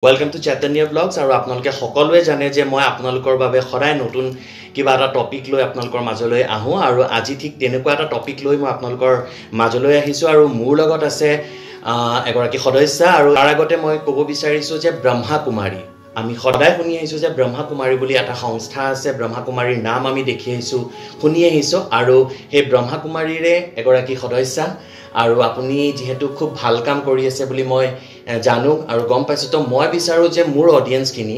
Welcome to Chaitanya Vlogs আৰু আপোনালোকে সকলোৱে জানে যে মই আপোনালোকৰ বাবে সদায় নতুন কিবা এটা টপিক লৈ আপোনালোকৰ মাজলৈ আহো আৰু আজি ঠিক তেনেকুৱা এটা টপিক লৈ মই আপোনালোকৰ মাজলৈ আহিছো আৰু মোৰ লগত আছে এগৰাকী সদস্য আৰু তাৰ আগতে মই ক'ব বিচাৰিছো যে ব্ৰহ্মা কুমাৰী আমি সদায় শুনি আহিছো যে ব্ৰহ্মা কুমাৰী বুলি এটা সংস্থা আছে ব্ৰহ্মা কুমাৰীৰ নাম আমি দেখি আহিছো শুনি আহিছো আৰু সেই ব্ৰহ্মা কুমাৰীৰে এগৰাকী সদস্য আৰু আপুনি যেহেতু খুব ভাল কাম কৰি আছে বুলি মই জানো আৰু গম পাইছো তো মই বিচাৰো যে মোৰ অডিয়েন্স খিনি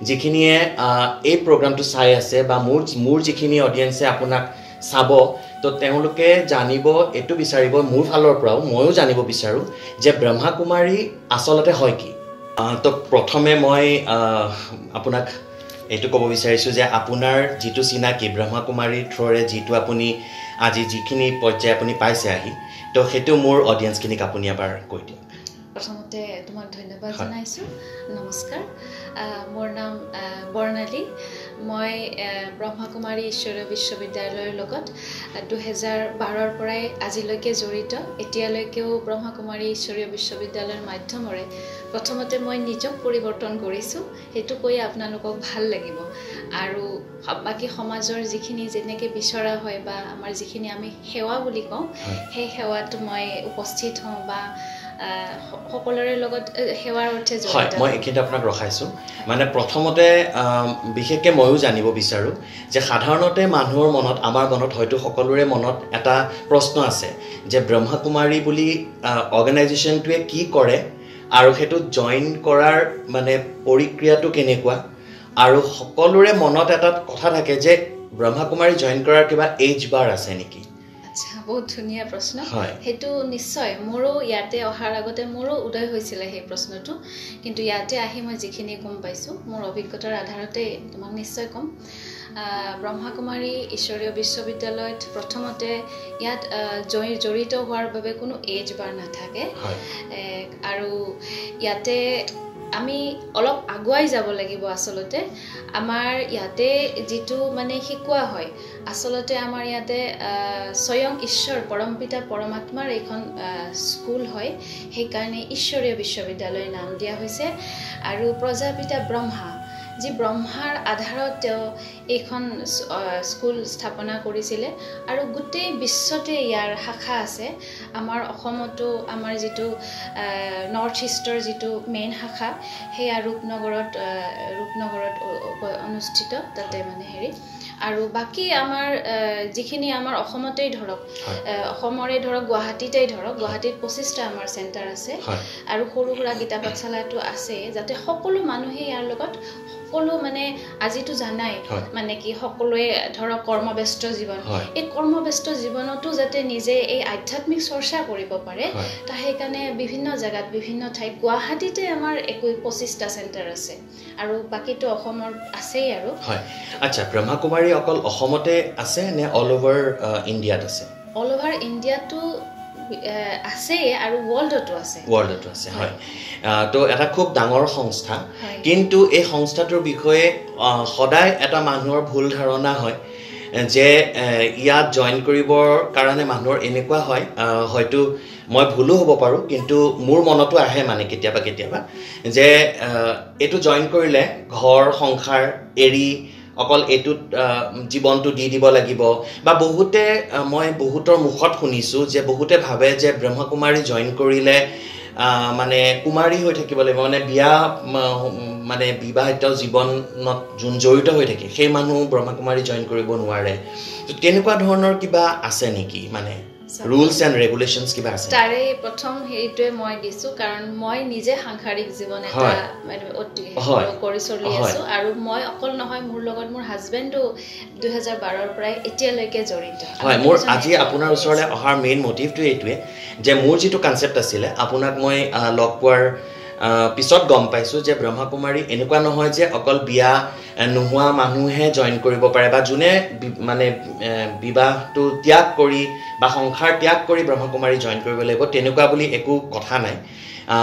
যিখিনিয়ে এই প্ৰগ্ৰামটো চাই আছে বা মোৰ যিখিনি অডিয়েন্সে আপোনাক চাব তো তেওঁলোকে জানিব এটো বিচাৰিব মোৰ ফালৰ পৰাও ময়ো জানিব বিচাৰো যে ব্ৰহ্মা কুমাৰী আসলতে হয় কি তো প্ৰথমে মই আপোনাক এটো ক'ব বিচাৰিছো যে আপোনাৰ যিটো চিনাকি ব্ৰহ্মা কুমাৰী থ্ৰৰে যিটো আপুনি আজি যিখিনি পৰ্যায় আপুনি পাইছে আহি তো হেতু মোৰ অডিয়েন্স খিনিক আপুনি এবাৰ কৈ দিয়ক প্ৰথমতে তোমাক ধন্যবাদ জনাইছো নমস্কাৰ মোৰ নাম বৰ্ণালী মই ব্ৰহ্মা কুমাৰী ঈশ্বৰীয় বিশ্ববিদ্যালয়ৰ লগত 2012ৰ পৰাই আজিলৈকে জড়িত এতিয়ালৈকেও ব্ৰহ্মা কুমাৰী ঈশ্বৰীয় বিশ্ববিদ্যালয়ৰ মাধ্যমৰে প্ৰথমতে মই নিজক পৰিৱৰ্তন কৰিছো হেতু কৈ আপোনালোকক ভাল লাগিব আৰু বাকি সমাজৰ যিখিনি যেনেকে বিচৰা হয় বা আমাৰ যিখিনি আমি সেৱা বুলি কওঁ সেই সেৱাটো মই উপস্থিত হওঁ বা সকলোৰে লগত সেৱাৰ অৰ্থে জড়িত হয় মই একেটা আপোনাক ৰখাইছো মানে প্ৰথমতে বিশেষকৈ ময়ো জানিব বিচাৰো যে সাধাৰণতে মানুহৰ মনত আমাৰ মনত হয়তো সকলোৰে মনত এটা প্ৰশ্ন আছে যে ব্ৰহ্মা কুমাৰী বুলি অৰ্গানাইজেশ্যনটোৱে কি কৰে আৰু হেতু জয়েন কৰাৰ মানে প্ৰক্ৰিয়াটো কেনেকুৱা আৰু সকলোৰে মনত এটা কথা থাকে যে ব্ৰহ্মা কুমাৰী জয়েন কৰাৰ কিবা এজ বাৰ আছে নেকি আচ্ছা বহুত ধুনীয়া প্ৰশ্ন হেতু নিশ্চয় মোৰো ইয়াতে অহাৰ আগতে মোৰো উদয় হৈছিল এই প্ৰশ্নটো কিন্তু ইয়াতে আহি মই যিখিনি গম পাইছো মোৰ অভিজ্ঞতাৰ আধাৰতে তোমাক নিশ্চয় কম ব্ৰহ্মা কুমাৰী ঈশ্বৰীয় বিশ্ববিদ্যালয়ত প্ৰথমতে ইয়াত জড়িত হোৱাৰ বাবে কোনো এজ বাৰ নাথাকে আৰু ইয়াতে আমি অলপ আগুৱাই যাব লাগিব আসলতে আমাৰ ইয়াতে যেটো মানে শিকোৱা হয় আসলতে আমাৰ ইয়াতে স্বয়ং ঈশ্বৰ পৰমপিতা পৰমাত্মাৰ এখন স্কুল হয় সেই কাৰণে ঈশ্বৰীয় বিশ্ববিদ্যালয়ৰ নাম দিয়া হৈছে আৰু প্ৰজাপিতা ব্ৰহ্মা যি ব্ৰহ্মাৰ আধাৰত তেওঁ এখন স্কুল স্থাপনা কৰিছিলে আৰু গোটেই বিশ্বতে ইয়াৰ শাখা আছে আমাৰ অসমতো আমাৰ যেটো নৰ্থ ইষ্টৰ যেটো মেইন শাখা হেয়া ৰূপনগৰত অনুষ্ঠিত তাতে মানে হেৰি আৰু বাকি আমাৰ যিখিনি আমাৰ অসমতেই ধৰক অসমৰে ধৰক গুৱাহাটীতেই ধৰক গুৱাহাটীত 25টা আমাৰ চেণ্টাৰ আছে আৰু সৰু সুৰা গীতা পাঠশালাটো আছে যাতে সকলো মানুহে ইয়াৰ লগত সকলো মানে আজিটো জানাই মানে কি সকলোৱে ধৰক কৰ্মব্যস্ত জীৱন এই কৰ্মব্যস্ত জীৱনতো যাতে নিজে এই আধ্যাত্মিক চৰ্চা কৰিব পাৰে তা সেইকাৰণে বিভিন্ন জায়গাত বিভিন্ন ঠাই গুৱাহাটীতে আমাৰ 25টা চেণ্টাৰ আছে আৰু বাকিটো অসমৰ আছেই আৰু হয় আচ্ছা ব্ৰহ্মা কুমাৰী অকল অসমতে আছে নে অল ওভাৰ ইণ্ডিয়াত আছে অল ওভাৰ ইণ্ডিয়াটো আছে আৰু ওয়াৰ্ল্ডতো আছে হয় তো এটা খুব ডাঙৰ সংস্থা কিন্তু এই সংস্থাটোৰ বিষয়ে সদায় এটা মানুহৰ ভুল ধাৰণা হয় যে ইয়াত জয়েন কৰিবৰ কাৰণে মানুহৰ এনেকুৱা হয় হয়তো মই ভুলো হ'ব পাৰো কিন্তু মোৰ মনতো আহে মানে কেতিয়াবা যে এটো জয়েন কৰিলে ঘৰ সংসাৰ এৰি অকল এটুত জীৱনটো দি দিব লাগিব বা বহুতে মই বহুতৰ মুখত শুনিছো যে বহুতে ভাবে যে ব্ৰহ্মা কুমাৰী জয়েন কৰিলে মানে কুমাৰী হৈ থাকিব লাগিব মানে বিয়া মানে বিবাহিত জীৱনত যোন জড়িত হৈ থাকে সেই মানুহ ব্ৰহ্মা কুমাৰী জয়েন কৰিব নোৱাৰে তো তেনেকুৱা ধৰণৰ কিবা আছে নেকি মানে rules and regulations কিবা আছে তাৰে প্ৰথম হেইটোৱে মই দিছো কাৰণ মই নিজে সাংসাৰিক জীৱন এটা মানে কৰি চলি আছো আৰু মই অকল নহয় মোৰ লগত মোৰ হাজবেণ্ডো 2012ৰ পৰাই এতিয়ালৈকে জড়িত হয় মোৰ আজি আপোনাৰ ওচৰলৈ অহাৰ মেইন মোটিভটো এইটোৱে যে মোৰ যেটো কনসেপ্ট আছিল আপোনাক মই লগ পোৱাৰ পিছত গম পাইছো যে ব্ৰহ্মা কুমাৰী এনেকুৱা নহয় যে অকল বিয়া নোহোৱা মানুহে জয়েন কৰিব পাৰে বা যোনে মানে বিবাহটো ত্যাগ কৰি বা সংসাৰ ত্যাগ কৰি ব্ৰহ্মা কুমাৰী জয়েন কৰিব লাগিব তেনেকুৱা বুলি একো কথা নাই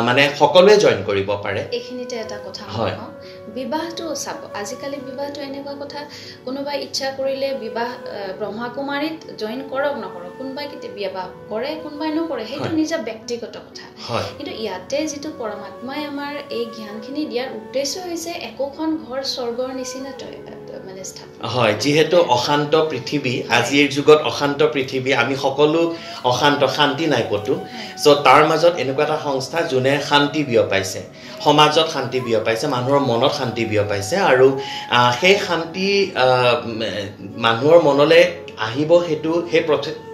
মানে সকলোৱে জয়েন কৰিব পাৰে এইখিনিতে এটা কথা কওঁ বিবাহটো চাব আজিকালি বিবাহটো এনেকুৱা কথা কোনোবাই ইচ্ছা কৰিলে বিবাহ ব্ৰহ্মকুমাৰীত জয়েন কৰক নকৰক কোনোবাই বিবাহ কৰে কোনোবাই নকৰে সেইটো নিজৰ ব্যক্তিগত কথা কিন্তু ইয়াতে যিটো পৰমাত্মাই আমাৰ এই জ্ঞানখিনি দিয়াৰ উদ্দেশ্য হৈছে একোখন ঘৰ স্বৰ্গৰ নিচিনা মানে স্থাপন হয় যিহেতু অশান্ত পৃথিৱী আজিৰ যুগত অশান্ত পৃথিৱী আমি সকলো অশান্ত শান্তি নাই কতো সো তাৰ মাজত এনেকুৱা এটা সংস্থা যোনে শান্তি বিয়পাইছে সমাজত শান্তি বিয়পাইছে মানুহৰ মনত শান্তি বিয়পাইছে আৰু সেই শান্তি মানুহৰ মনলৈ আহিব সেইটো সেই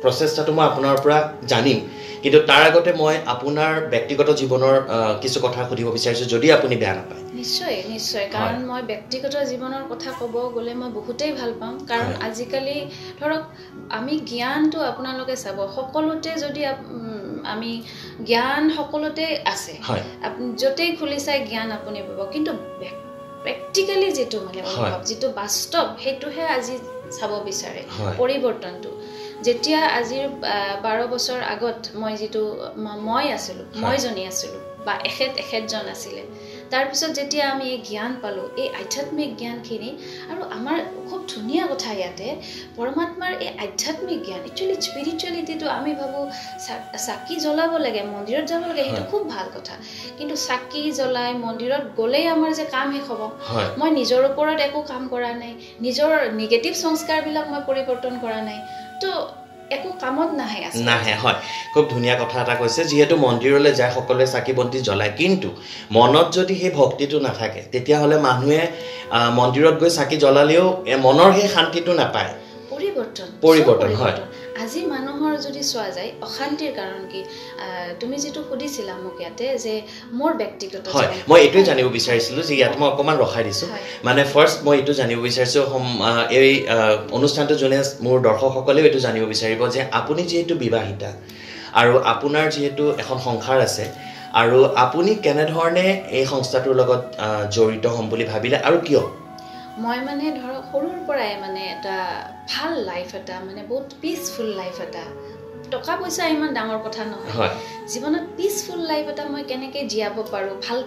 প্ৰচেষ্টাটো মই আপোনাৰ পৰা জানিম কিন্তু তাৰ আগতে মই আপোনাৰ ব্যক্তিগত জীৱনৰ কিছু কথা সুধিব বিচাৰিছো যদি আপুনি বেয়া নাপায় নিশ্চয় নিশ্চয় কাৰণ মই ব্যক্তিগত জীৱনৰ কথা ক'ব গ'লে মই বহুতেই ভাল পাম কাৰণ আজিকালি ধৰক আমি জ্ঞানটো আপোনালোকে চাব সকলোতে যদি আমি জ্ঞান সকলোতে আছে আপুনি য'তেই খুলি চাই জ্ঞান আপুনি পাব কিন্তু প্ৰেক্টিকেলি যিটো মানে অনুভৱ যিটো বাস্তৱ সেইটোহে আজি চাব বিচাৰে পৰিৱৰ্তনটো যেতিয়া আজিৰ 12 বছৰ আগত মই যিটো মই আছিলোঁ মইজনী আছিলোঁ বা এখেতজন আছিলে তাৰপিছত যেতিয়া আমি এই জ্ঞান পালোঁ এই আধ্যাত্মিক জ্ঞানখিনি আৰু আমাৰ খুব ধুনীয়া কথা ইয়াতে পৰমাত্মাৰ এই আধ্যাত্মিক জ্ঞান একচুৱেলি স্পিৰিচুৱেলিটিটো আমি ভাবোঁ চাকি জ্বলাব লাগে মন্দিৰত যাব লাগে সেইটো খুব ভাল কথা কিন্তু চাকি জ্বলাই মন্দিৰত গ'লেই আমাৰ যে কাম শেষ হ'ব মই নিজৰ ওপৰত একো কাম কৰা নাই নিজৰ নিগেটিভ সংস্কাৰবিলাক মই পৰিৱৰ্তন কৰা নাই তো একো কামত নাহে হয় খুব ধুনীয়া কথা এটা কৈছে যিহেতু মন্দিৰলৈ যায় সকলোৱে চাকি বন্তি জ্বলায় কিন্তু মনত যদি সেই ভক্তিটো নাথাকে তেতিয়াহ'লে মানুহে মন্দিৰত গৈ চাকি জ্বলালেও মনৰ সেই শান্তিটো নাপায় পৰিৱৰ্তন হয় আজি মানুহৰ যদি চোৱা যায় অশান্তিৰ কাৰণ কি তুমি যেটো সুধিছিলা মোক ইয়াতে যে মোৰ ব্যক্তিগত হয় মই এইটোই জানিব বিচাৰিছিলো যে ইয়াত মই অকমান ৰখাই দিছো মানে ফাৰ্স্ট মই এইটো জানিব বিচাৰিছো এই অনুষ্ঠানটো জনে মোৰ দৰ্শকসকলেও এইটো জানিব বিচাৰিব যে আপুনি যেহেতু বিবাহিতা আৰু আপোনাৰ যেহেতু এখন সংসাৰ আছে আৰু আপুনি কেনে ধৰণে এই সংস্থাটোৰ লগত জড়িত হ'ম বুলি ভাবিলে আৰু কিয় মই মানে ধৰ সৰুৰ পৰাই মানে এটা ভাল লাইফ এটা মানে বহুত পিসফুল লাইফ এটা টকা পইচা ইমান ডাঙৰ কথা নহয় জীৱনত পিসফুল লাইফ এটা মই কেনেকৈ জীয়াব পাৰোঁ ভাল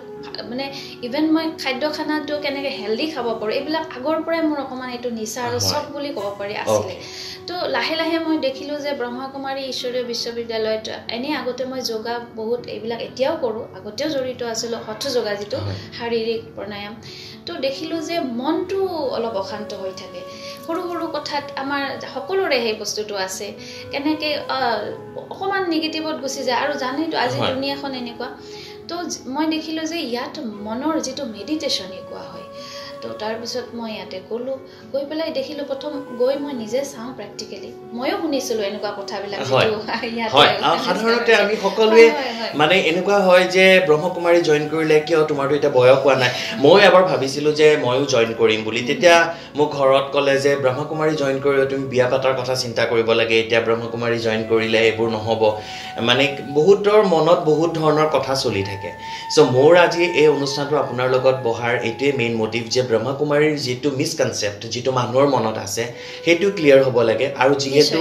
মানে ইভেন মই খাদ্য খানাটো কেনেকৈ হেল্ডি খাব পাৰোঁ এইবিলাক আগৰ পৰাই মোৰ অকণমান এইটো নিচা আৰু চখ বুলি ক'ব পাৰি আছিলে তো লাহে লাহে মই দেখিলোঁ যে ব্ৰহ্মকুমাৰী ঈশ্বৰীয় বিশ্ববিদ্যালয়ত এনেই আগতে মই যোগা বহুত এইবিলাক এতিয়াও কৰোঁ আগতেও জড়িত আছিলোঁ হঠ যোগা যিটো শাৰীৰিক প্ৰণায়াম তো দেখিলোঁ যে মনটো অলপ অশান্ত হৈ থাকে সৰু সৰু কথাত আমাৰ সকলোৰে সেই বস্তুটো আছে কেনেকৈ অকণমান নিগেটিভত গুচি যায় আৰু জানেতো আজি দুনিয়াখন এনেকুৱা তো মই দেখিলোঁ যে ইয়াত মনৰ যিটো মেডিটেশ্যন কোৱা হয় তো তাৰপিছত মই ইয়াতে গ'লোঁ গৈ পেলাই দেখিলোঁ প্ৰথম গৈ মই নিজে চাওঁ প্ৰেক্টিকেলি ময়ো শুনিছিলোঁ এনেকুৱা কথাবিলাক সাধাৰণতে আমি সকলোৱে মানে এনেকুৱা হয় যে ব্ৰহ্মকুমাৰী জইন কৰিলে কিয় তোমাৰতো এতিয়া বয়স হোৱা নাই মই এবাৰ ভাবিছিলোঁ যে ময়ো জইন কৰিম বুলি তেতিয়া মোক ঘৰত ক'লে যে ব্ৰহ্মকুমাৰী জইন কৰিলে তুমি বিয়া পাতাৰ কথা চিন্তা কৰিব লাগে এতিয়া ব্ৰহ্মকুমাৰী জইন কৰিলে এইবোৰ নহ'ব মানে বহুতৰ মনত বহুত ধৰণৰ কথা চলি থাকে চ' মোৰ আজি এই অনুষ্ঠানটো আপোনাৰ লগত বহাৰ এইটোৱে মেইন মটিভ যে ব্ৰহ্মকুমাৰীৰ যিটো মিসকনচেপ্ট যিটো মানুহৰ মনত আছে সেইটো ক্লিয়াৰ হ'ব লাগে আৰু যিহেতু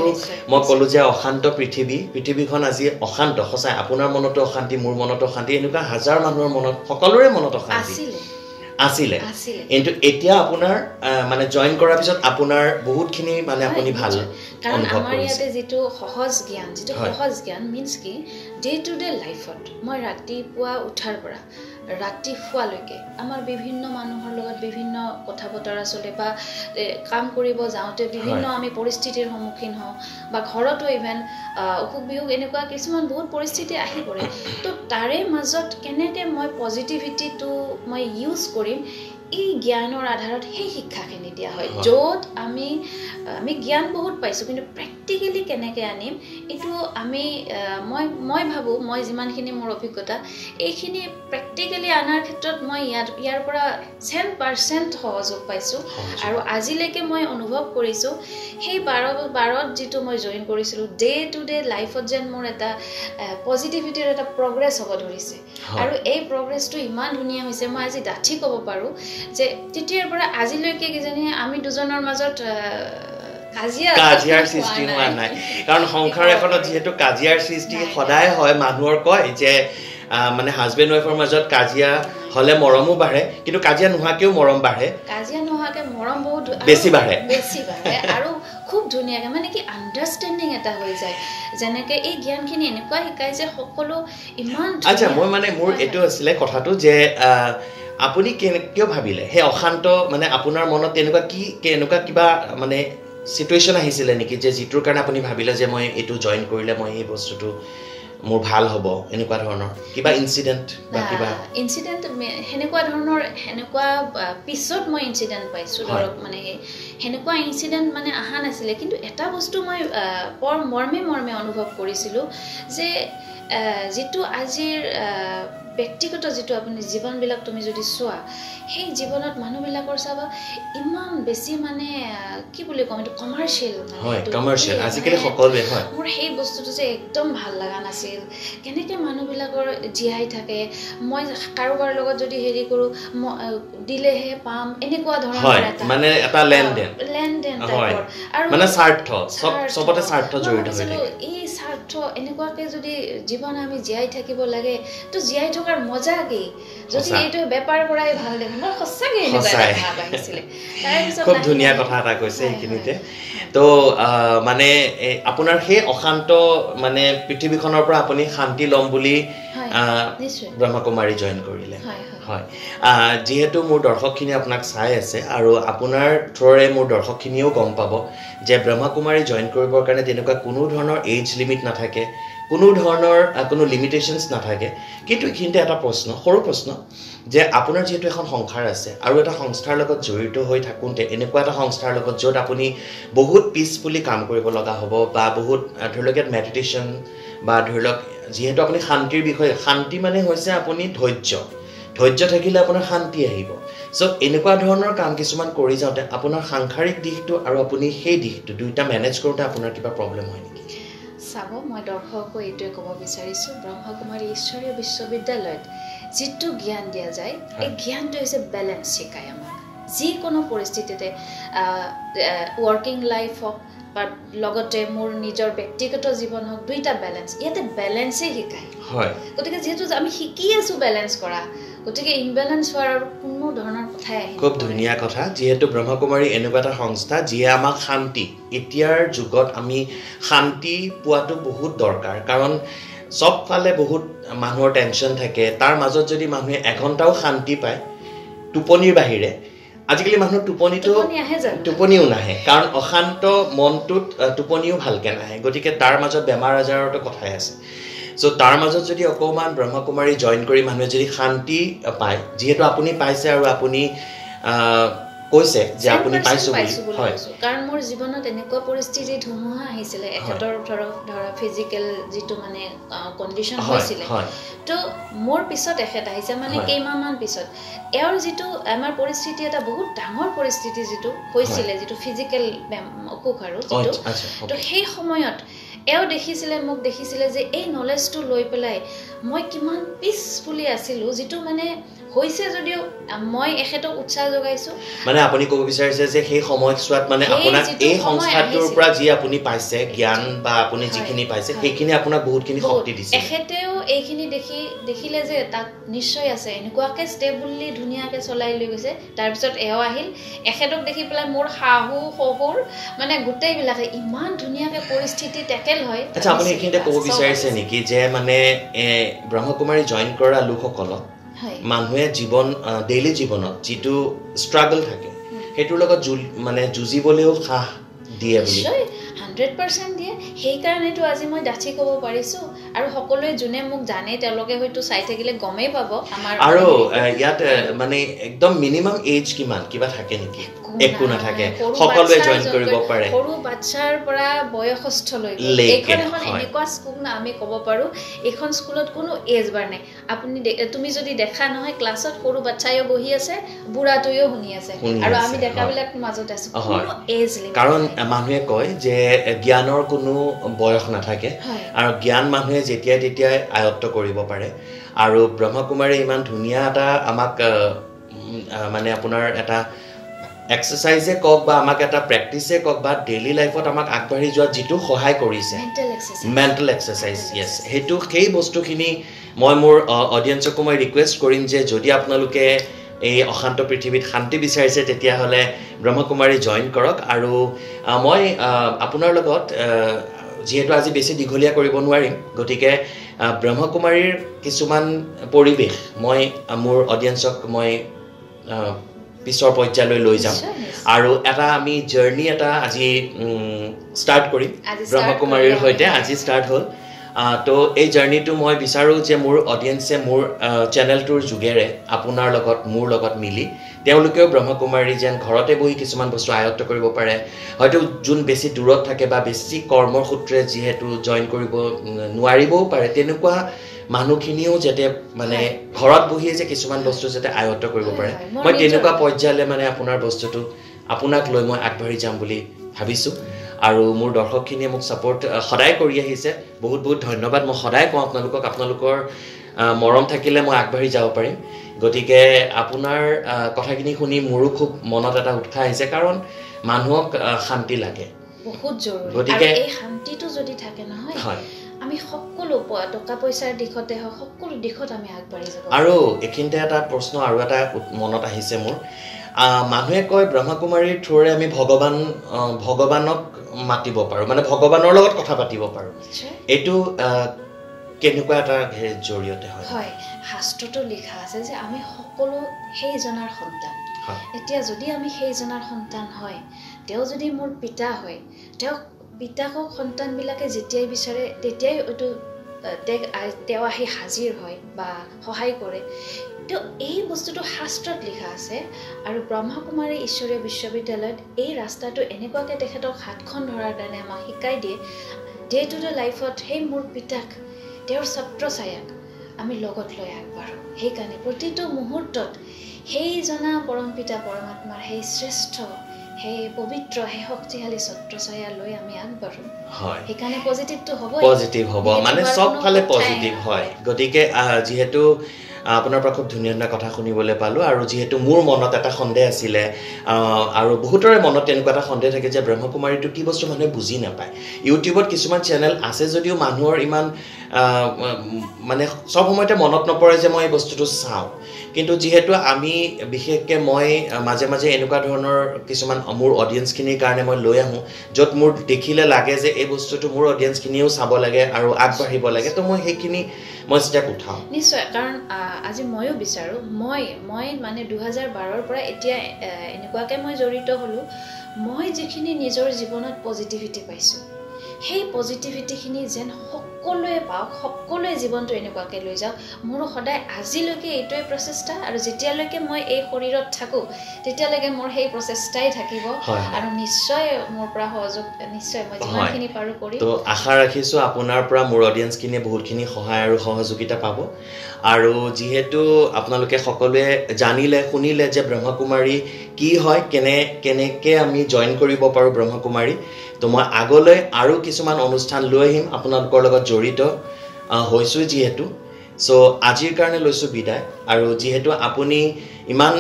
মই ক'লোঁ যে অশান্ত পৃথিৱীখন আজি অশান্ত সঁচাই আপোনাৰ মনতো অশান্তি মোৰ মনতো অশান্তি এনেকুৱা হাজাৰ মানুহৰ মনত সকলোৰে মনত অশান্তি আছিলে কিন্তু এতিয়া আপোনাৰ মানে জইন কৰাৰ পিছত আপোনাৰ বহুতখিনি মানে আপুনি ভাল কাৰণ আমাৰ ইয়াতে যিটো সহজ জ্ঞান মিন্স কি ডে টু ডে লাইফত মই ৰাতিপুৱা উঠাৰ পৰা ৰাতি শুৱালৈকে আমাৰ বিভিন্ন মানুহৰ লগত বিভিন্ন কথা বতৰা চলে বা কাম কৰিব যাওঁতে বিভিন্ন আমি পৰিস্থিতিৰ সন্মুখীন হওঁ বা ঘৰতো ইভেন অসুখ বিসুখ এনেকুৱা কিছুমান বহুত পৰিস্থিতি আহি পৰে তো তাৰে মাজত কেনেকৈ মই পজিটিভিটিটো মই ইউজ কৰিম এই জ্ঞানৰ আধাৰত সেই শিক্ষাখিনি দিয়া হয় য'ত আমি জ্ঞান বহুত পাইছোঁ কিন্তু প্ৰেক্টিকেলি কেনেকৈ আনিম এইটো আমি মই ভাবোঁ মই যিমানখিনি মোৰ অভিজ্ঞতা এইখিনি প্ৰেক্টিকেলি অনাৰ ক্ষেত্ৰত মই ইয়াৰ পৰা 100% সহযোগ পাইছোঁ আৰু আজিলৈকে মই অনুভৱ কৰিছোঁ সেই 12ত যিটো মই জইন কৰিছিলোঁ ডে টু ডে লাইফত যেন মোৰ এটা পজিটিভিটিৰ এটা প্ৰগ্ৰেছ হ'ব ধৰিছে আৰু এই প্ৰগ্ৰেছটো ইমান ধুনীয়া হৈছে মই আজি ডাঠি ক'ব পাৰোঁ যে তেতিয়াৰ পৰা আজিলৈকে কিজানি আমি দুজনৰ মাজত কাজিয়াৰ সৃষ্টি হোৱা নাই কাৰণ সংসাৰ এখনত যিহেতু কাজিয়াৰ সৃষ্টি সদায় হয় মানুহৰ কয় যে মানে হাজবেণ্ড ৱাইফৰ মাজত কাজিয়া হলে মৰমো বাঢ়ে কিন্তু কাজিয়া নোহোৱাকেও মৰম বাঢ়ে কাজিয়া নোহোৱাকে মৰম বহুত বেছি বাঢ়ে আৰু খুব ধুনীয়াকে মানে কি আন্ডাৰষ্টেণ্ডিং এটা হৈ যায় যেনেকে এই জ্ঞানখিনি এনেকুৱা শিকায় যে সকলো ইমান আচ্ছা মই মানে মোৰ এইটো আছিলে কথাটো যে আপুনি কিয় ভাবিলে সেই অশান্ত মানে আপোনাৰ মনত তেনেকুৱা কিবা মানে সিচুৱেশ্যন আহিছিলে নেকি যে যিটোৰ কাৰণে আপুনি ভাবিলে যে মই এইটো জইন কৰিলে মই এই বস্তুটো মোৰ ভাল হ'ব এনেকুৱা ধৰণৰ কিবা ইনসিডেন্ট বা কিবা ইনসিডেন্ট হেনেকুৱা ধৰণৰ হেনেকুৱা পিছত মই ইনসিডেন্ট পাইছো ধৰক মানে হেনেকুৱা ইনসিডেন্ট মানে আহা নাছিলে কিন্তু এটা বস্তু মই পৰ মৰ্মে অনুভৱ কৰিছিলো যে যেটো আজিৰ ব্যক্তিগত যেটো আপুনি জীৱনবিলাক তুমি যদি চোৱা সেই জীৱনত মানুহবিলাকৰ চাবা ইমান বেছি মানে কি বুলি কম এটো কমাৰ্শিয়াল হয় কমাৰ্শিয়াল আজিকালি সকলোৱে হয় মোৰ সেই বস্তুটো যে একদম ভাল লাগা নাছিল কেনেকে মানুহবিলাকৰ জিয়াই থাকে মই কাৰোবাৰ লগত যদি হেৰি কৰো দিলেহে পাম এনেকুৱা ধৰণৰ এটা মানে এটা লেনদেন টাইপৰ আৰু মানে স্বাৰ্থ সবতে স্বাৰ্থ জড়িত হৈ থাকে এই স্বাৰ্থ এনেকুৱাকে যদি জীৱন আমি জিয়াই থাকিব লাগে তো জিয়াই থকাৰ মজা কি যদি এইটো বেপাৰ কৰাই ভাল দেখো মই সঁচাকে এনেকুৱা ভাব আহিছিলে তাৰ পিছত খুব ধুনীয়া কথা এটা কৈছে এইখিনিতে তো মানে আপোনাৰ সেই অশান্ত মানে পৃথিৱীখনৰ পৰা আপুনি শান্তি লম বুলি ব্ৰহ্মকুমাৰী জয়েন কৰিলে হয় যেহেতু মোৰ দৰ্শকখিনি আপোনাক চাই আছে আৰু আপোনাৰ থ্ৰৰে মোৰ দৰ্শকখিনিও গম পাব যে ব্ৰহ্মকুমাৰী জয়েন কৰিবৰ কাৰণে তেনেকুৱা কোনো ধৰণৰ এজ লিমিট নাথাকে কোনো ধৰণৰ কোনো লিমিটেশনস নাথাকে কিন্তু এইখিনিতে এটা প্ৰশ্ন সৰু প্ৰশ্ন যে আপোনাৰ যেহেতু এখন সংসাৰ আছে আৰু এটা সংস্থাৰ লগত জড়িত হৈ থাকুনতে এনেকুৱা এটা সংস্থাৰ লগত যত আপুনি বহুত পিছফুলি কাম কৰিব লগা হ'ব বা বহুত ধৰিলক মেডিটেশন বা ধৰিলক যেহেতু আপুনি শান্তিৰ বিষয়ে শান্তি মানে হৈছে আপুনি ধৈৰ্য থাকিলে আপোনাৰ শান্তি আহিব সো এনেকুৱা ধৰণৰ কাম কিছুমান কৰি যাওঁতে আপোনাৰ সাংসাৰিক দিশটো আৰু আপুনি সেই দিশটো দুইটা মেনেজ কৰোঁতে আপোনাৰ কিবা প্ৰবলেম হয় নেকি চাব মই দৰ্শকক এইটোৱে ক'ব বিচাৰিছো ব্ৰহ্মকুমাৰী ঈশ্বৰীয় বিশ্ববিদ্যালয়ত যেটো জ্ঞান দিয়া যায় এই জ্ঞানটো হৈছে বেলেন্স শিকায় আমাক যিকোনো পৰিস্থিতিতে ওয়াৰ্কিং লাইফ হওক বা লগতে মোৰ নিজৰ ব্যক্তিগত জীৱন হওক দুইটা বেলেন্স ইয়াতে বেলেন্সে শিকায় হয় গতিকে যেটো আমি শিকি আছো বেলেন্স কৰা গতিকে ইমবেলেন্স হোৱাৰ কোনো ধৰণৰ কথাই আহে খুব ধুনীয়া কথা যেহেতু ব্ৰহ্মকুমাৰী এনেকুৱা এটা সংস্থা যিয়ে আমাক শান্তি এতিয়াৰ যুগত আমি শান্তি পোৱাটো বহুত দৰকাৰ কাৰণ সব ফালে বহুত মানুহৰ টেনচন থাকে তাৰ মাজত যদি মানুহে এঘণ্টাও শান্তি পায় টোপনিৰ বাহিৰে আজিকালি মানুহ টোপনিও নাহে কাৰণ অশান্ত মনটোত টোপনিও ভালকে নাহে গতিকে তাৰ মাজত বেমাৰ আজাৰটো কথাই আছে সো তাৰ মাজত যদি অকমান ব্ৰহ্মকুমাৰী জয়েন কৰি মানুহে যদি শান্তি পায় যেহেতু আপুনি পাইছে আৰু আপুনি কৈছে যে আপুনি পাইছো বুলি হয় কাৰণ মোৰ জীৱনত এনেকুৱা পৰিস্থিতি ধুমুহা আহিছিলে এখেতৰ ধৰা ফিজিক্যাল যেটো মানে কন্ডিশন হৈছিল তো মোৰ পিছত এখেত আহিছে মানে কেইমাহমান পিছত এওৰ যেটো আমাৰ পৰিস্থিতি এটা বহুত ডাঙৰ পৰিস্থিতি যেটো হৈছিল যেটো ফিজিক্যাল অসুখ আৰু যেটো তো সেই সময়ত এও মোক দেখিছিলে যে এই নলেজটো লৈ পেলাই মই কিমান পিছফুলি আছিলো যেটো মানে হৈছে যদিও মই এখেতক উৎসাহ যোগাইছো মানে আপুনি ক'ব বিচাৰিছে যে সেই সময়ছোৱাত মানে আপোনাক এই সংস্থাটোৰ পৰা যি আপুনি পাইছে জ্ঞান বা আপুনি যিখিনি পাইছে সেইখিনি আপোনাক বহুতখিনি শক্তি দিছে এখেতেও এইখিনি দেখিলে যে তাত নিশ্চয় আছে এনেকুৱাকে ষ্টেবলি ধুনীয়াকে চলাই লৈ গৈছে তাৰ পিছত এও আহিল এখেতক দেখি পেলাই মোৰ শাহু শহুৰ মানে গোটেই বিলাকে ইমান ধুনীয়াকে পৰিস্থিতি টেকেল হয় আচ্ছা আপুনি এইখিনিতে ক'ব বিচাৰিছে নেকি যে মানে ব্ৰহ্মকুমাৰী জয়েন কৰা লোকসকলক মানুহে জীৱন ডেইলি জীৱনত যেটো স্ট্ৰাগল থাকে হেতুৰ লগত মানে যুজিবলেও সাহ দিয়ে বুলি 100% দিয়ে সেই কাৰণেটো আজি মই ডাঠি ক'ব পাৰিছো আৰু সকলোৱে জুনে মোক জানে তেওঁলোকে হয়তো চাই থাকিলে গমেই পাব আমাৰ আৰু ইয়াত মানে একদম মিনিমাম এজ কিমান কিবা থাকে নেকি একো নাথাকে সকলোৱে জয়েন কৰিব পাৰে সৰু বাচ্চাৰ পৰা বয়সস্থলৈ এইখন এনেকুৱা স্কুল না আমি ক'ব পাৰো এইখন স্কুলত কোনো এজ বাৰ নাই তুমি যদি দেখা নহয় ক্লাছত সৰু বাচ্চায়ো বহি আছে বুঢ়াটোয়ো শুনি আছে আৰু আমি দেখাবিলাক মাজত আছো কোনো এজ লিমিট কাৰণ মানুহে কয় যে জ্ঞানৰ কোনো বয়স নাথাকে আৰু জ্ঞান মানুহে যেতিয়া তেতিয়া আয়ত্ত কৰিব পাৰে আৰু ব্ৰহ্মকুমাৰী ইমান ধুনীয়া এটা আমাক মানে আপোনাৰ এটা এক্সাৰচাইজে কক বা আমাক এটা প্ৰেক্টিছে কক বা ডেইলি লাইফত আমাক আগবাঢ়ি যোৱাত যিটো সহায় কৰিছে মেণ্টেল এক্সাৰচাইজ য়েছ সেইটো সেই বস্তুখিনি মই মোৰ অডিয়েঞ্চকো মই ৰিকুৱেষ্ট কৰিম যে যদি আপোনালোকে এই অশান্ত পৃথিৱীত শান্তি বিচাৰিছে তেতিয়াহ'লে ব্ৰহ্মকুমাৰী জইন কৰক আৰু মই আপোনাৰ লগত যিহেতু আজি বেছি দীঘলীয়া কৰিব নোৱাৰিম গতিকে ব্ৰহ্মকুমাৰীৰ কিছুমান পৰিৱেশ মই মোৰ অডিয়েঞ্চক মই পিছৰ পৰ্যায়লৈ লৈ যাম আৰু এটা আমি জাৰ্নি এটা আজি ষ্টাৰ্ট কৰিম ব্ৰহ্মকুমাৰীৰ সৈতে আজি ষ্টাৰ্ট হ'ল তো এই জাৰ্নিটো মই বিচাৰোঁ যে মোৰ অডিয়েঞ্চে মোৰ চেনেলটোৰ যোগেৰে আপোনাৰ লগত মোৰ লগত মিলি তেওঁলোকেও ব্ৰহ্মকুমাৰী যেন ঘৰতে বহি কিছুমান বস্তু আয়ত্ত কৰিব পাৰে হয়তো যোন বেছি দূৰত থাকে বা বেছি কৰ্মৰ সূত্ৰে যিহেতু জইন কৰিব নোৱাৰিবও পাৰে তেনেকুৱা মানুহখিনিও যাতে মানে ঘৰত বহিয়ে যে কিছুমান বস্তু যাতে আয়ত্ত কৰিব পাৰে মই তেনেকুৱা পৰ্যায়লৈ মানে আপোনাৰ বস্তুটো আপোনাক লৈ মই আগবাঢ়ি যাম বুলি ভাবিছোঁ আৰু মোৰ দৰ্শকখিনিয়ে মোক ছাপোৰ্ট সদায় কৰি আহিছে বহুত বহুত ধন্যবাদ মই সদায় কওঁ আপোনালোকক আপোনালোকৰ মৰম থাকিলে মই আগবাঢ়ি যাব পাৰিম গতিকে আপোনাৰ কথাখিনি শুনি মোৰো খুব মনত এটা উৎসাহ আহিছে কাৰণ মানুহক শান্তি লাগে বহুত জৰুৰী গতিকে এই শান্তিটো যদি থাকে নহয় হয় আমি সকলো টকা পইচাৰ দিশতে হওক সকলো দিশত আমি আগবাঢ়ি যাব আৰু এইখিনিতে এটা প্ৰশ্ন আৰু এটা মনত আহিছে মোৰ মানুহে কয় ব্ৰহ্মকুমাৰীৰ থ্ৰুৰে আমি ভগৱানক মাতিব পাৰোঁ মানে ভগৱানৰ লগত কথা পাতিব পাৰোঁ এইটো কেনেকুৱা এটা জৰিয়তে হয় হয় শাস্ত্ৰটো লিখা আছে যে আমি সকলো সেইজনাৰ সন্তান এতিয়া যদি আমি সেইজনাৰ সন্তান হয় তেওঁ যদি মোৰ পিতা হয় পিতাকক সন্তানবিলাকে যেতিয়াই বিচাৰে তেতিয়াই এইটো তেওঁ আহি হাজিৰ হয় বা সহায় কৰে তো এই বস্তুটো শাস্ত্ৰত লিখা আছে আৰু ব্ৰহ্মকুমাৰী ঈশ্বৰীয় বিশ্ববিদ্যালয়ত এই ৰাস্তাটো এনেকুৱাকৈ তেখেতক হাতখন ধৰাৰ কাৰণে আমাক শিকাই দিয়ে ডে টু ডে লাইফত সেই মোৰ পিতাক তেওঁৰ ছত্ৰছায়াক আমি লগত লৈ আগবাঢ়োঁ সেইকাৰণে প্ৰতিটো মুহূৰ্তত সেইজনা পৰম পিতা পৰমাত্মাৰ সেই শ্ৰেষ্ঠ সেই পবিত্ৰ সেই শক্তিশালী ছত্ৰছায়া লৈ আমি আগবাঢ়োঁ সেইকাৰণে পজিটিভ হ'ব মানে চবফালে পজিটিভ হয় গতিকে যিহেতু আপোনাৰ পৰা খুব ধুনীয়া ধুনীয়া কথা শুনিবলৈ পালোঁ আৰু যিহেতু মোৰ মনত এটা সন্দেহ আছিলে আৰু বহুতৰে মনত তেনেকুৱা এটা সন্দেহ থাকে যে ব্ৰহ্মকুমাৰীটো কি বস্তু মানুহে বুজি নাপায় ইউটিউবত কিছুমান চেনেল আছে যদিও মানুহৰ ইমান মানে চব সময়তে মনত নপৰে যে মই এই বস্তুটো চাওঁ কিন্তু যিহেতু আমি বিশেষকৈ মই মাজে মাজে এনেকুৱা ধৰণৰ কিছুমান মোৰ অডিয়েঞ্চখিনিৰ কাৰণে মই লৈ আহোঁ য'ত মোৰ দেখিলে লাগে যে এই বস্তুটো মোৰ অডিয়েঞ্চখিনিয়েও চাব লাগে আৰু আগবাঢ়িব লাগে তো মই সেইখিনি মই ষ্টেপ উঠাওঁ নিশ্চয় কাৰণ আজি ময়ো বিচাৰোঁ মই মানে 2012ৰ পৰা এতিয়া এনেকুৱাকৈ মই জড়িত হ'লোঁ মই যিখিনি নিজৰ জীৱনত পজিটিভিটি পাইছোঁ সেই পজিটিভিটিখিনি যেন সকলোৱে পাওক সকলোৱে জীৱনটো এনেকুৱাকৈ লৈ যাওক মোৰো সদায় আজিলৈকে এইটোৱে প্ৰচেষ্টা আৰু যেতিয়ালৈকে মই এই শৰীৰত থাকোঁ তেতিয়ালৈকে মোৰ সেই প্ৰচেষ্টাই থাকিব আৰু নিশ্চয় মোৰ পৰা সহযোগ নিশ্চয় মই যিমানখিনি পাৰোঁ কৰিম তো আশা ৰাখিছোঁ আপোনাৰ পৰা মোৰ অডিয়েঞ্চখিনিয়ে বহুতখিনি সহায় আৰু সহযোগিতা পাব আৰু যিহেতু আপোনালোকে সকলোৱে জানিলে শুনিলে যে ব্ৰহ্মকুমাৰী কি হয় কেনেকৈ আমি জইন কৰিব পাৰোঁ ব্ৰহ্মকুমাৰী তো মই আগলৈ আৰু কিছুমান অনুষ্ঠান লৈ আহিম আপোনালোকৰ লগত জড়িত হৈছোঁ যিহেতু চ' আজিৰ কাৰণে লৈছোঁ বিদায় আৰু যিহেতু আপুনি ইমান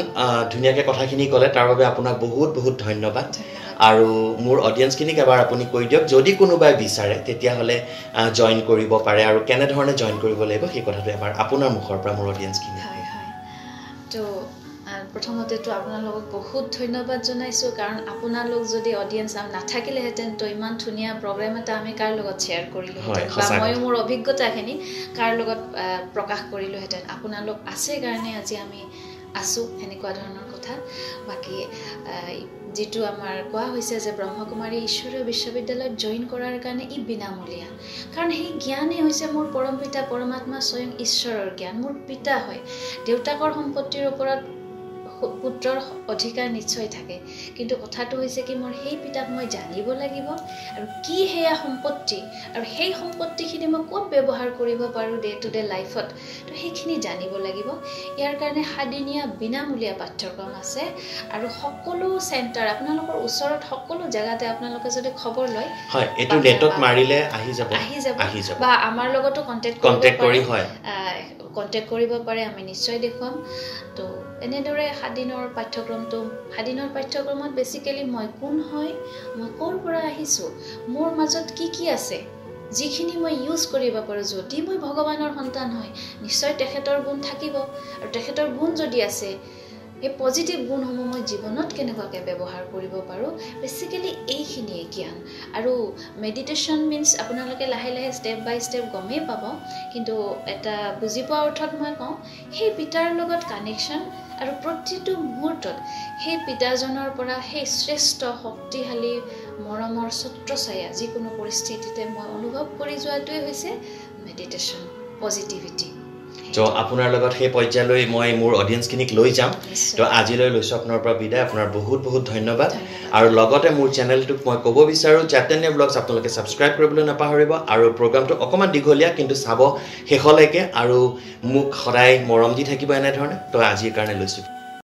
ধুনীয়াকৈ কথাখিনি ক'লে তাৰ বাবে আপোনাক বহুত বহুত ধন্যবাদ আৰু মোৰ অডিয়েঞ্চখিনিক এবাৰ আপুনি কৈ দিয়ক যদি কোনোবাই বিচাৰে তেতিয়াহ'লে জইন কৰিব পাৰে আৰু কেনেধৰণে জইন কৰিব লাগিব সেই কথাটো এবাৰ আপোনাৰ মুখৰ পৰা মোৰ অডিয়েঞ্চখিনি হয় তো প্ৰথমতেতো আপোনালোকক বহুত ধন্যবাদ জনাইছোঁ কাৰণ আপোনালোক যদি অডিয়েঞ্চ নাথাকিলেহেঁতেন তো ইমান ধুনীয়া প্ৰগ্ৰেম এটা আমি কাৰ লগত শ্বেয়াৰ কৰিলোহেঁতেন বা ময়ো মোৰ অভিজ্ঞতাখিনি কাৰ লগত প্ৰকাশ কৰিলোহেঁতেন আপোনালোক আছে কাৰণে আজি আমি আছোঁ এনেকুৱা ধৰণৰ কথা বাকী যিটো আমাৰ কোৱা হৈছে যে ব্ৰহ্মকুমাৰী ঈশ্বৰীয় বিশ্ববিদ্যালয়ত জইন কৰাৰ কাৰণে ই বিনামূলীয়া কাৰণ সেই জ্ঞানেই হৈছে মোৰ পৰম পিতা পৰমাত্মা স্বয়ং ঈশ্বৰৰ জ্ঞান মোৰ পিতা হয় দেউতাকৰ সম্পত্তিৰ ওপৰত পুত্ৰৰ অধিকাৰ নিশ্চয় থাকে কিন্তু কথাটো হৈছে কি মোৰ সেই পিতাক মই জানিব লাগিব আৰু কি সেয়া সম্পত্তি আৰু সেই সম্পত্তিখিনি মই ক'ত ব্যৱহাৰ কৰিব পাৰোঁ ডে টু ডে লাইফত তো সেইখিনি জানিব লাগিব ইয়াৰ কাৰণে 7 দিনীয়া বিনামূলীয়া পাঠ্যক্ৰম আছে আৰু সকলো চেণ্টাৰ আপোনালোকৰ ওচৰত সকলো জেগাতে আপোনালোকে যদি খবৰ লয় হয় এইটো নেটত মাৰিলে আহি যাব বা আমাৰ লগতো কণ্টেক্ট কৰিব পাৰে আমি নিশ্চয় দেখুৱাম তো এনেদৰে 7 দিনৰ পাঠ্যক্ৰমত বেচিক্যালি মই কোন হয়, মই ক'ৰ পৰা আহিছোঁ, মোৰ মাজত কি আছে, যিখিনি মই ইউজ কৰিব পাৰোঁ। যদি মই ভগৱানৰ সন্তান হয় নিশ্চয় তেখেতৰ গুণ থাকিব, আৰু তেখেতৰ গুণ যদি আছে এই পজিটিভ গুণসমূহ মই জীৱনত কেনেকুৱাকৈ ব্যৱহাৰ কৰিব পাৰোঁ। বেচিক্যালি এইখিনিয়ে জ্ঞান। আৰু মেডিটেশ্যন মিনছ আপোনালোকে লাহে লাহে ষ্টেপ বাই ষ্টেপ গমেই পাব, কিন্তু এটা বুজি পোৱা অৰ্থত মই কওঁ সেই পিতাৰ লগত কানেকশ্যন, আৰু প্ৰতিটো মুহূৰ্তত সেই পিতাজনৰ পৰা সেই শ্ৰেষ্ঠ শক্তিশালী মৰমৰ ছত্ৰছায়া যিকোনো পৰিস্থিতিতে মই অনুভৱ কৰি যোৱাটোৱে হৈছে মেডিটেশ্যন, পজিটিভিটি। তো আপোনাৰ লগত সেই পৰ্যায়লৈ মই মোৰ অডিয়েঞ্চখিনিক লৈ যাম। তো আজিলৈ লৈছোঁ আপোনাৰ পৰা বিদায়। আপোনাৰ বহুত বহুত ধন্যবাদ। আৰু লগতে মোৰ চেনেলটোক মই ক'ব বিচাৰোঁ চৈতন্য ব্লগছ আপোনালোকে ছাবস্ক্ৰাইব কৰিবলৈ নাপাহৰিব। আৰু প্ৰগ্ৰামটো অকণমান দীঘলীয়া, কিন্তু চাব শেষলৈকে, আৰু মোক সদায় মৰম দি থাকিব এনেধৰণে। তো আজিৰ কাৰণে লৈছোঁ।